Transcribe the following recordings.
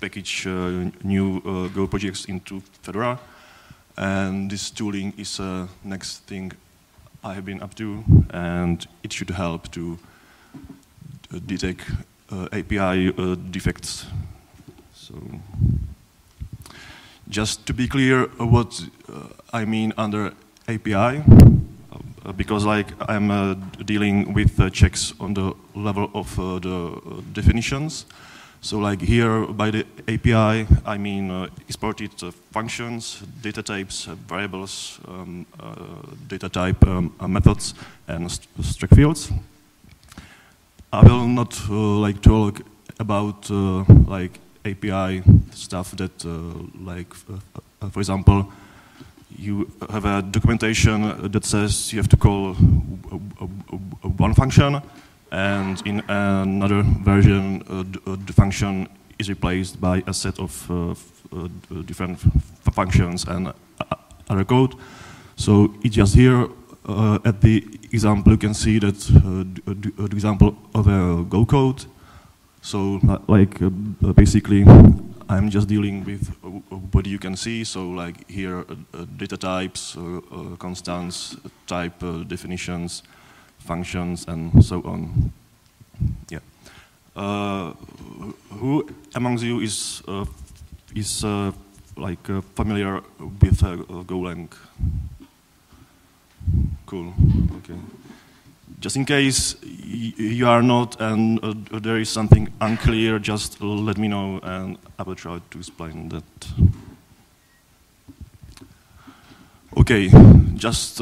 package new Go projects into Fedora. And this tooling is the next thing I have been up to, and it should help to detect API defects. So, just to be clear, what I mean under API, because like I'm dealing with checks on the level of the definitions. So like here by the API, I mean exported functions, data types, variables, data type methods, and string fields. I will not like talk about like API stuff that like for example, you have a documentation that says you have to call one function, and in another version, the function is replaced by a set of different functions and other code. So it's just here at the example, you can see that the example of a Go code. So like basically, I'm just dealing with what you can see. So like here, data types, constants, type definitions, functions, and so on. Yeah. Who among you is like familiar with Golang? Cool. Okay. Just in case you are not and there is something unclear, just let me know and I will try to explain that. Okay, just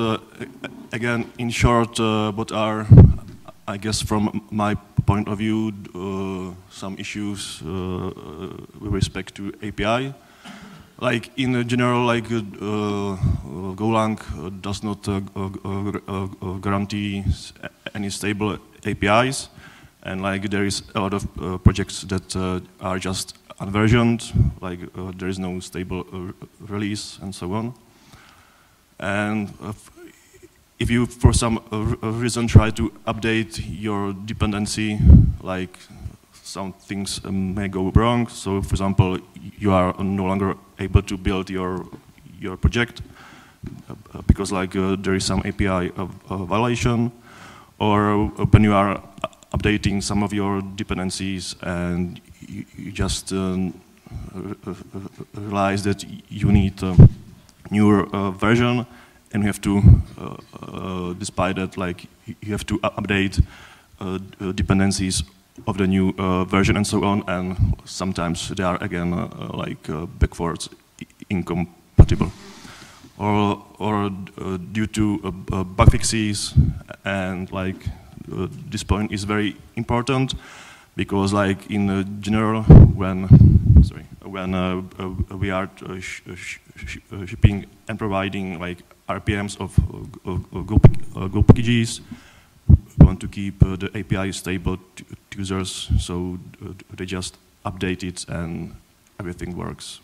again, in short, what are, I guess from my point of view, some issues with respect to API. Like in general, like Golang does not guarantee any stable APIs, and like there is a lot of projects that are just unversioned, like there is no stable release and so on. And if you, for some reason, try to update your dependency, like some things may go wrong. So, for example, you are no longer able to build your project because, like, there is some API violation, or when you are updating some of your dependencies and you just realize that you need a newer version, and you have to, despite that, like, you have to update dependencies of the new version and so on, and sometimes they are again backwards incompatible, or due to bug fixes, and like this point is very important because, like, in general, when we are shipping and providing like RPMs of Go packages, we want to keep the API stable to users, so they just update it and everything works.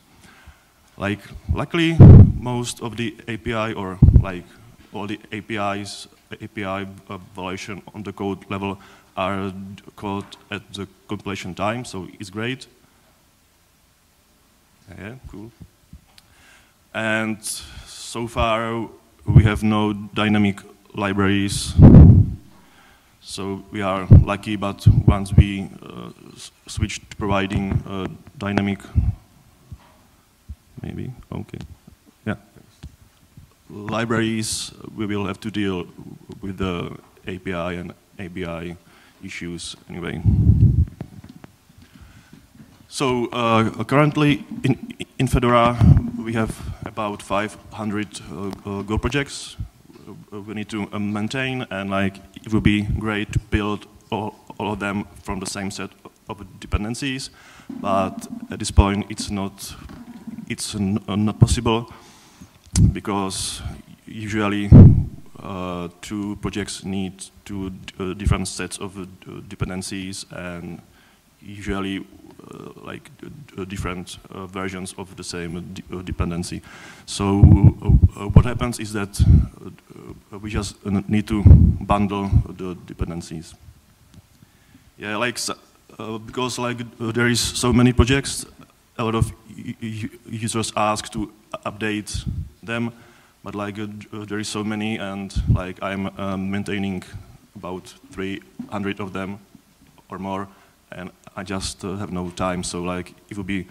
Like, luckily, most of the API, or like all the API violation on the code level are caught at the compilation time, so it's great. Yeah, cool. And so far, we have no dynamic libraries. So we are lucky, but once we switch to providing dynamic, maybe, okay, yeah, libraries, we will have to deal with the API and ABI issues anyway. So currently in Fedora, we have about 500 Go projects we need to maintain, and like it would be great to build all of them from the same set of dependencies, but at this point it's not possible, because usually two projects need two different sets of dependencies, and usually like different versions of the same dependency. So what happens is that we just need to bundle the dependencies. Yeah, like because like there is so many projects, a lot of users ask to update them, but like there is so many, and like I'm maintaining about 300 of them or more, and I just have no time. So like it would be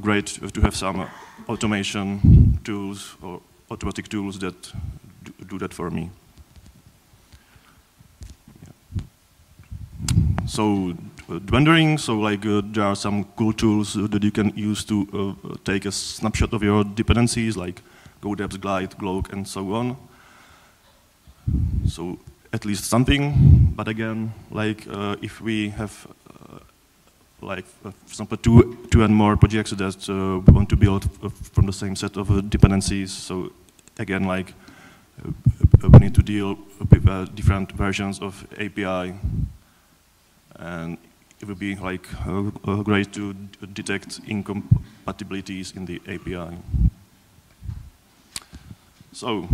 great to have some automation tools or automatic tools that do that for me. So rendering, so like there are some cool tools that you can use to take a snapshot of your dependencies, like GoDeps, Glide, Golang, and so on. So at least something, but again, like if we have like for example two and more projects that we want to build from the same set of dependencies, so again like we need to deal with different versions of API. And it would be like great to detect incompatibilities in the API. So,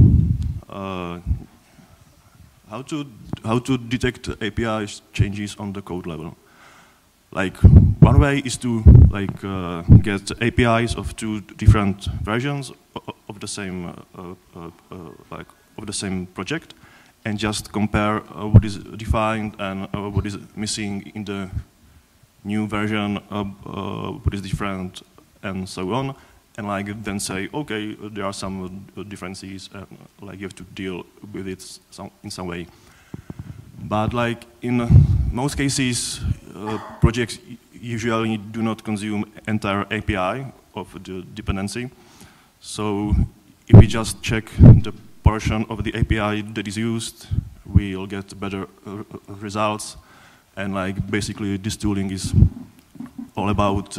how to detect API changes on the code level? Like one way is to like get APIs of two different versions of the same of the same project, and just compare what is defined and what is missing in the new version, what is different, and so on. And like then say, okay, there are some differences, and like you have to deal with it in some way. But like in most cases, projects usually do not consume entire API of the dependency. So if we just check the portion of the API that is used, we'll get better results. And like basically this tooling is all about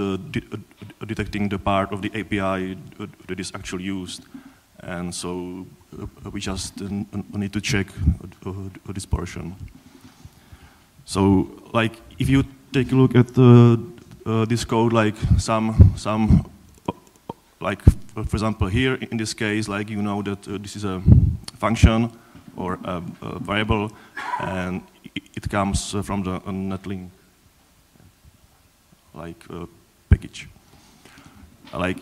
detecting the part of the API that is actually used. And so we just need to check this portion. So like if you take a look at this code, like some like for example here in this case, like you know that this is a function or a variable, and it comes from the netlink like package. Like,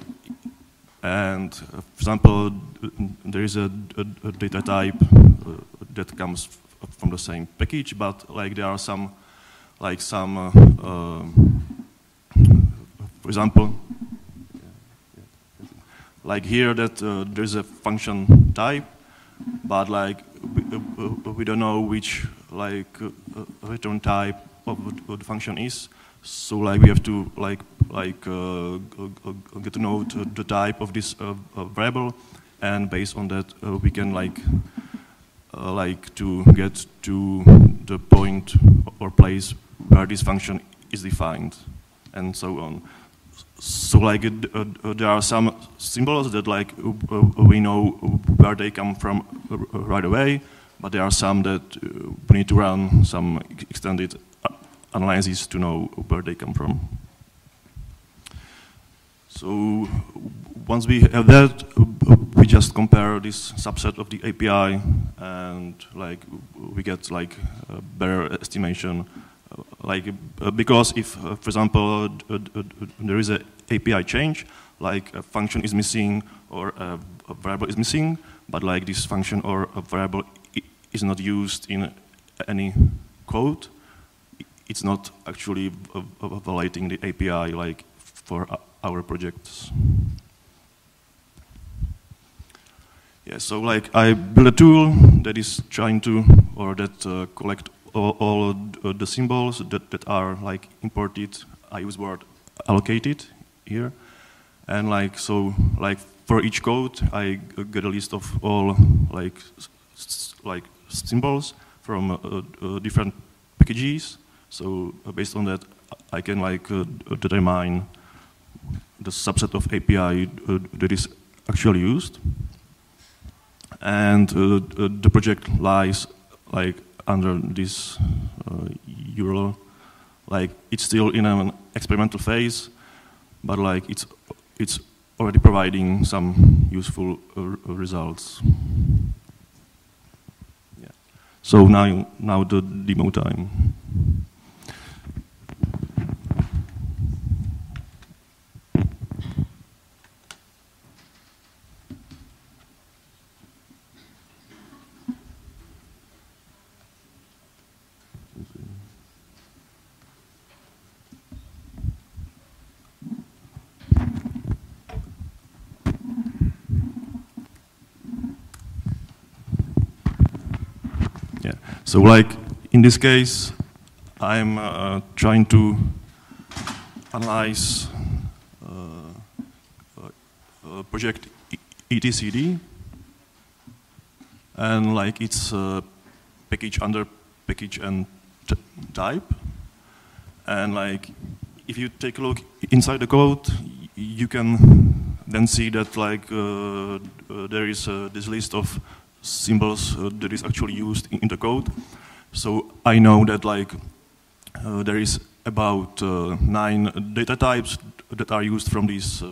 and for example, there is a data type that comes from the same package, but like there are some, like some, for example, like here that there's a function type, but like we don't know which like return type of the function is. So like we have to get to know the type of this variable, and based on that we can like to get to the point or place where this function is defined, and so on. So like there are some symbols that like we know where they come from right away, but there are some that we need to run some extended analysis to know where they come from. So once we have that, we just compare this subset of the API, and like we get like a better estimation. Because if, for example, there is an API change, like a function is missing or a variable is missing, but like this function or a variable is not used in any code, it's not actually violating the API like for our projects. Yeah, so like I built a tool that is trying to, or that collect all the symbols that are like imported. I use word allocated here, and like so like for each code I get a list of all like symbols from different packages. So based on that I can like determine the subset of API that is actually used, and the project lies like under this URL. Like it's still in an experimental phase, but like it's already providing some useful results. Yeah. So now the demo time. So like in this case, I'm trying to analyze project etcd, and like it's package under package and type. And like if you take a look inside the code, you can then see that like there is this list of symbols that is actually used in the code. So I know that like there is about 9 data types that are used from these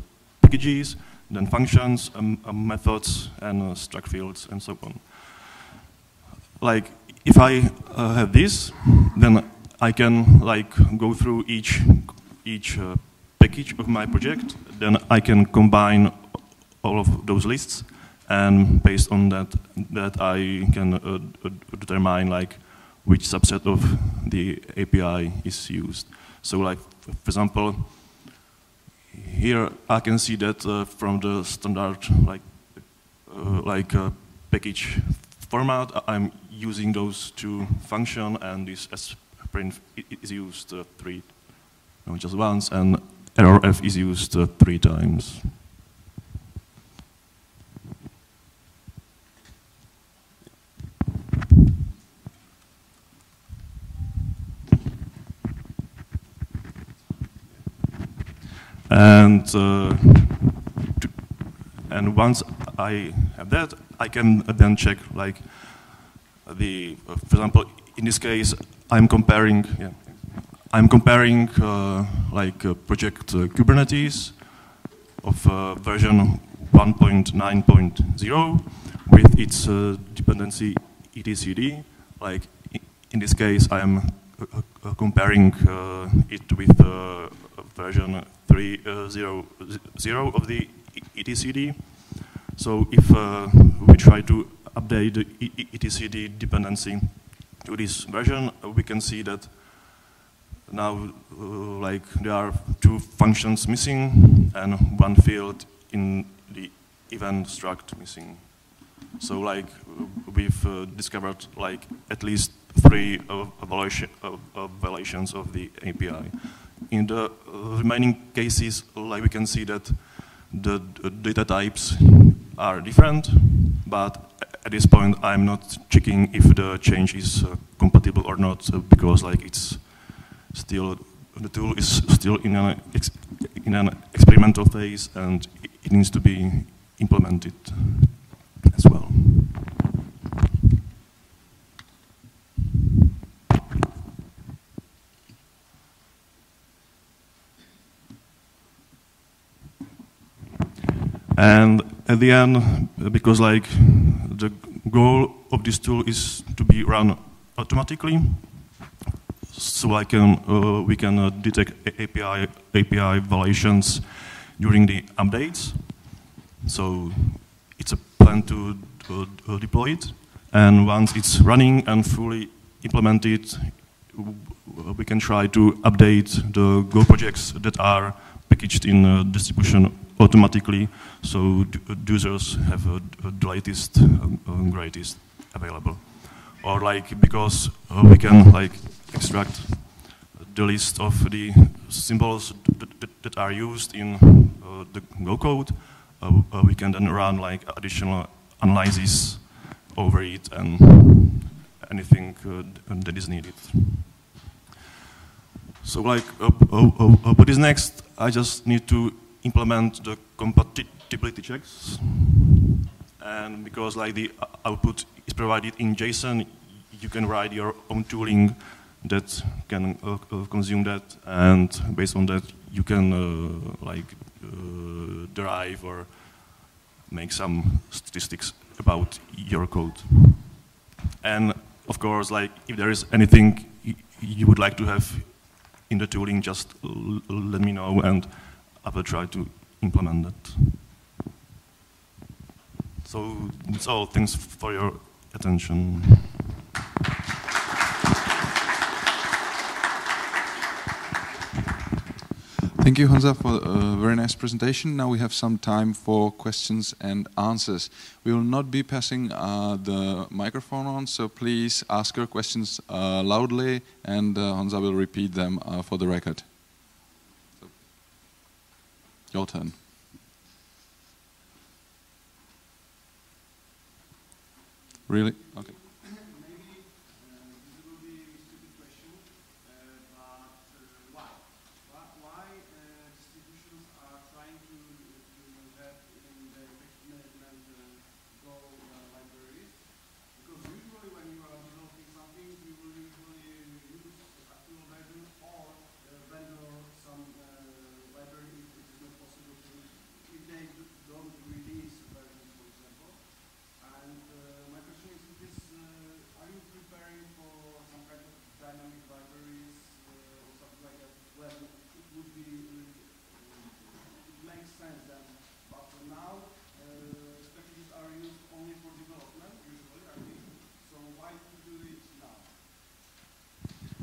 packages, then functions, methods, and struct fields, and so on. Like if I have this, then I can like go through each package of my project. Then I can combine all of those lists, and based on that I can determine like which subset of the API is used. So like for example, here I can see that from the standard package format, I'm using those 2 functions, and this sprint is used just once, and errorf is used 3 times. And once I have that, I can then check like for example, in this case, I'm comparing project Kubernetes of version 1.9.0 with its dependency etcd. Like in this case, I am comparing it with version 3.0.0 of the etcd. So if we try to update the etcd dependency to this version, we can see that now like there are 2 functions missing and 1 field in the event struct missing. So like we've discovered like at least 3 violations of the API. In the remaining cases, like we can see that the data types are different, but at this point I'm not checking if the change is compatible or not, because like it's still, the tool is still in an experimental phase, and it needs to be implemented as well. And at the end, because like the goal of this tool is to be run automatically, so we can detect API violations during the updates. So it's a plan to deploy it, and once it's running and fully implemented, we can try to update the Go projects that are packaged in distribution automatically, so users have the latest, greatest available. Or like because we can like extract the list of the symbols that are used in the Go code, we can then run like additional analysis over it and anything that is needed. So like what is next? I just need to implement the compatibility checks, and because like the output is provided in JSON, you can write your own tooling that can consume that, and based on that you can derive or make some statistics about your code. And of course, like if there is anything you would like to have in the tooling, just let me know and I will try to implement that. So that's all. Thanks for your attention. Thank you, Hansa, for a very nice presentation. Now we have some time for questions and answers. We will not be passing the microphone on, so please ask your questions loudly, and Hansa will repeat them for the record. So, your turn. Really? Okay.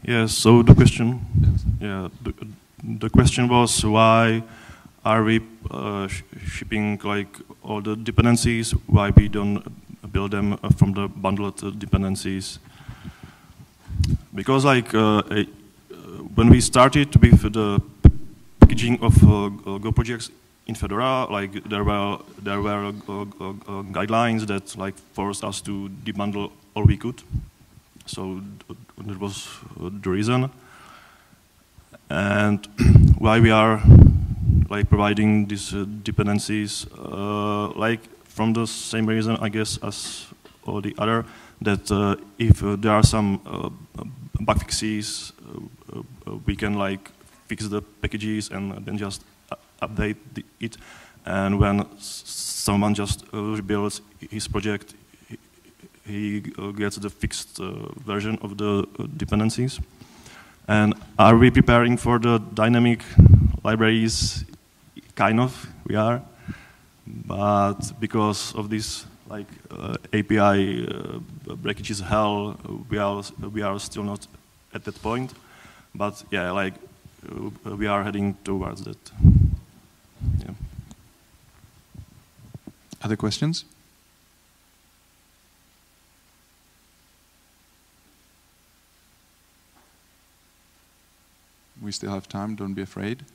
Yes, so the question, the question was, why are we shipping like all the dependencies? Why we don't build them from the bundled dependencies? Because like when we started with the packaging of Go projects in Fedora, like there were guidelines that like forced us to debundle all we could. So that was the reason. And why we are like providing these dependencies, like from the same reason, I guess, as all the other, that if there are some bug fixes, we can like fix the packages and then just update it. And when someone just rebuilds his project, he gets the fixed version of the dependencies. And are we preparing for the dynamic libraries? Kind of, we are. But because of this like API breakages hell, we are still not at that point. But yeah, like we are heading towards that. Yeah. Other questions? We still have time, don't be afraid.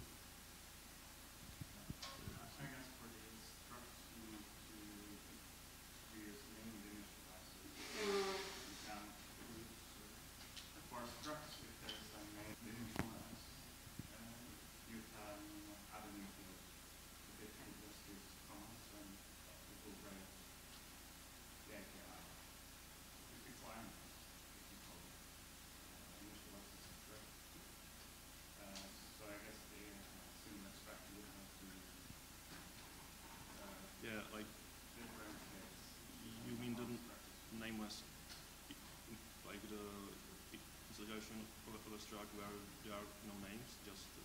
Where there are no names, just the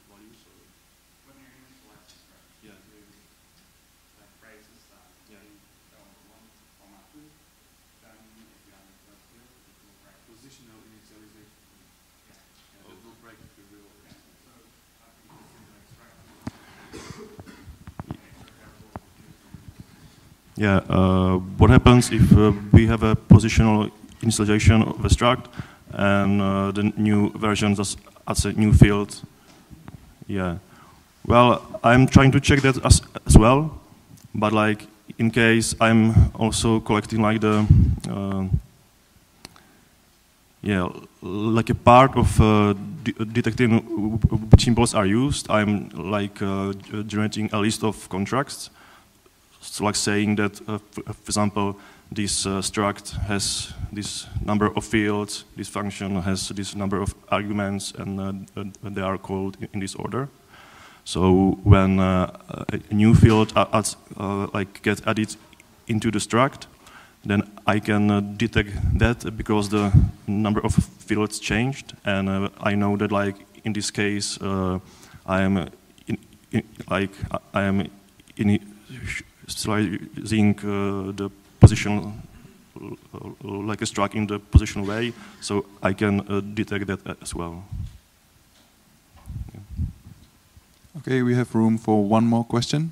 values. Or when you initialize the structure, yeah, like phrases that they don't want to format to, then if you have a first field, it will break. Positional initialization. Yeah, it will break if you will. Yeah. So I think this is an extract. Yeah, what happens if we have a positional initialization of a struct? And the new version just adds a new field. Yeah. Well, I'm trying to check that as well, but like in case I'm also collecting like the like a part of detecting which symbols are used. I'm like generating a list of contracts. So like saying that, for example, this struct has this number of fields, this function has this number of arguments, and they are called in this order. So when a new field gets added into the struct, then I can detect that because the number of fields changed, and I know that like in this case I am initializing the position like a struct in the positional way, so I can detect that as well. Yeah. Okay, we have room for one more question.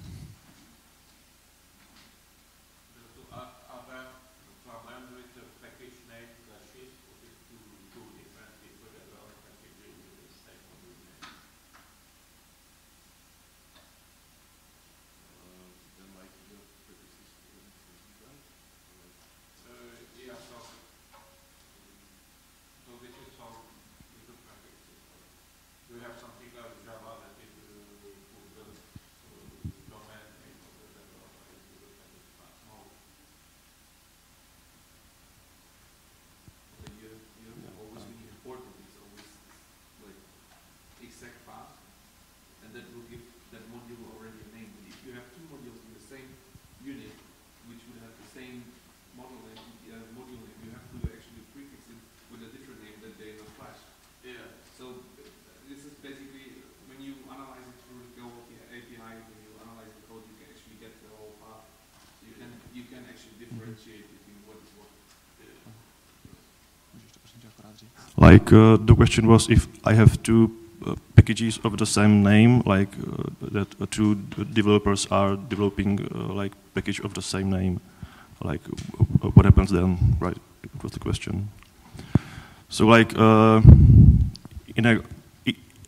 Like the question was if I have two packages of the same name, like that two developers are developing like package of the same name, like what happens then, right? That was the question. So like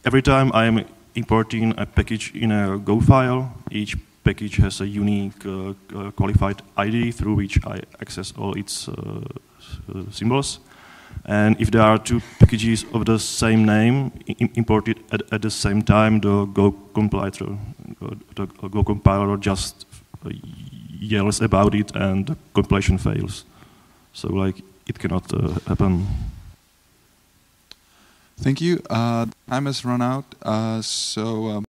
every time I am importing a package in a Go file, each package has a unique qualified ID through which I access all its symbols. And if there are two packages of the same name imported at the same time, the Go compiler just yells about it and the compilation fails. So like it cannot happen. Thank you. Time has run out, so